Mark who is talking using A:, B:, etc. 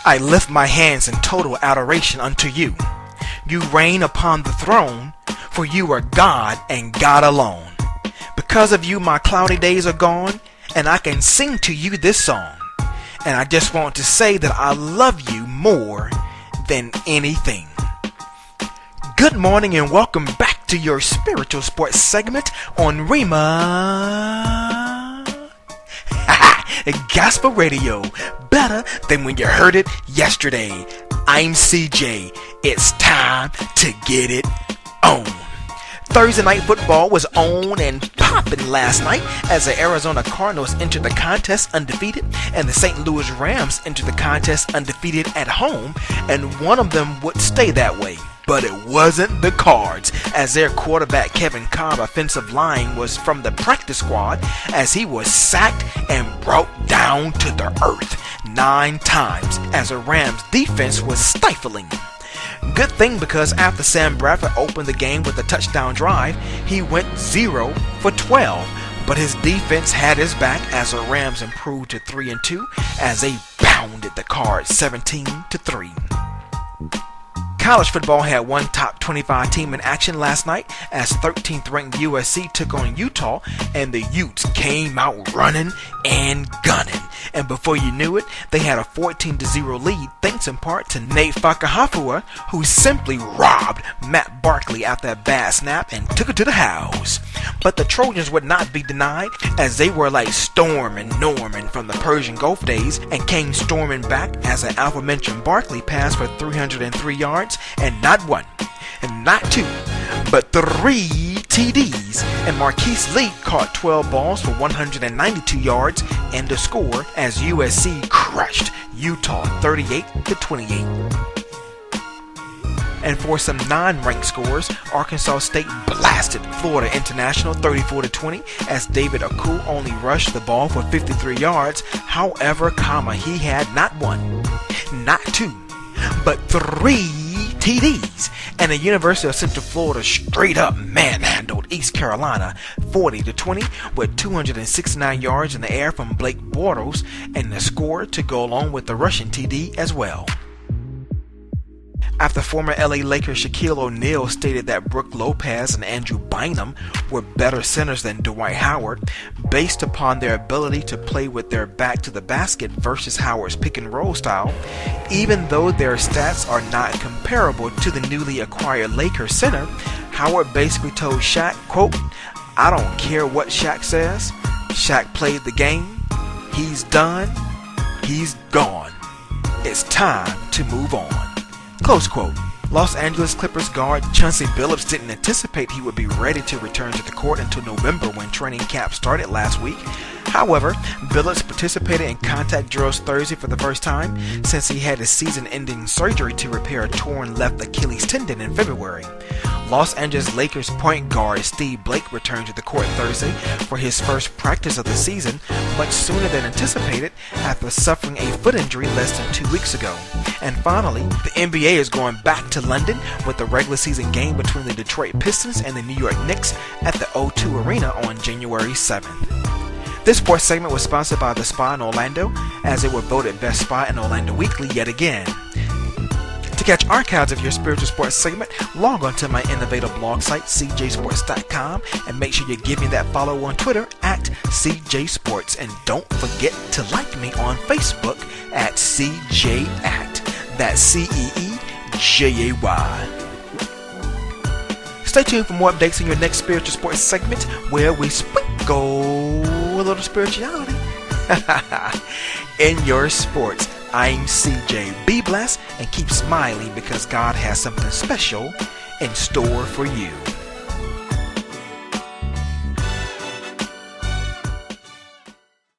A: I lift my hands in total adoration unto you. You reign upon the throne, for you are God and God alone. Because of you, my cloudy days are gone, and I can sing to you this song. And I just want to say that I love you more than anything. Good morning and welcome back to your spiritual sports segment on Rhema Gospel Radio. Better than when you heard it yesterday. I'm CJ. It's time to get it on. Thursday night football was on and popping last night as the Arizona Cardinals entered the contest undefeated and the St. Louis Rams entered the contest undefeated at home, and one of them would stay that way. But it wasn't the Cards, as their quarterback Kevin Cobb offensive line was from the practice squad as he was sacked and brought down to the earth 9 times as the Rams defense was stifling. Good thing, because after Sam Bradford opened the game with a touchdown drive, he went 0 for 12. But his defense had his back as the Rams improved to 3-2 as they pounded the Cards 17-3. College football had one top 25 team in action last night as 13th ranked USC took on Utah, and the Utes came out running and gunning. And before you knew it, they had a 14-0 lead thanks in part to Nate Fakahafua, who simply robbed Matt Barkley after a bad snap and took it to the house. But the Trojans would not be denied, as they were like Storm and Norman from the Persian Gulf days and came storming back as an aforementioned Barkley passed for 303 yards and not one, and not two, but 3 TDs, and Marquise Lee caught 12 balls for 192 yards and a score as USC crushed Utah 38-28. And for some non-ranked scores, Arkansas State blasted Florida International 34-20 as David Aku only rushed the ball for 53 yards. However, he had not one, not two, but 3 TDs, and the University of Central Florida straight up manhandled East Carolina 40-20 with 269 yards in the air from Blake Bortles and the score to go along with the rushing TD as well. After former LA Lakers Shaquille O'Neal stated that Brook Lopez and Andrew Bynum were better centers than Dwight Howard based upon their ability to play with their back to the basket versus Howard's pick and roll style, even though their stats are not comparable to the newly acquired Lakers center, Howard basically told Shaq, quote, "I don't care what Shaq says. Shaq played the game. He's done. He's gone. It's time to move on." Close quote. Los Angeles Clippers guard Chauncey Billups didn't anticipate he would be ready to return to the court until November when training camp started last week. However, Billups participated in contact drills Thursday for the first time since he had a season-ending surgery to repair a torn left Achilles tendon in February. Los Angeles Lakers point guard Steve Blake returned to the court Thursday for his first practice of the season, much sooner than anticipated after suffering a foot injury less than 2 weeks ago. And finally, the NBA is going back to London with the regular season game between the Detroit Pistons and the New York Knicks at the O2 Arena on January 7th. This sports segment was sponsored by The Spa in Orlando, as it was voted Best Spa in Orlando Weekly yet again. To catch archives of your spiritual sports segment, log on to my innovative blog site, CJSports.com, and make sure you give me that follow on Twitter at CJSports. And don't forget to like me on Facebook at CJAct. That's CEEJAY. Stay tuned for more updates on your next spiritual sports segment, where we sprinkle a little spirituality in your sports. I'm CJ. Be blessed and keep smiling, because God has something special in store for you.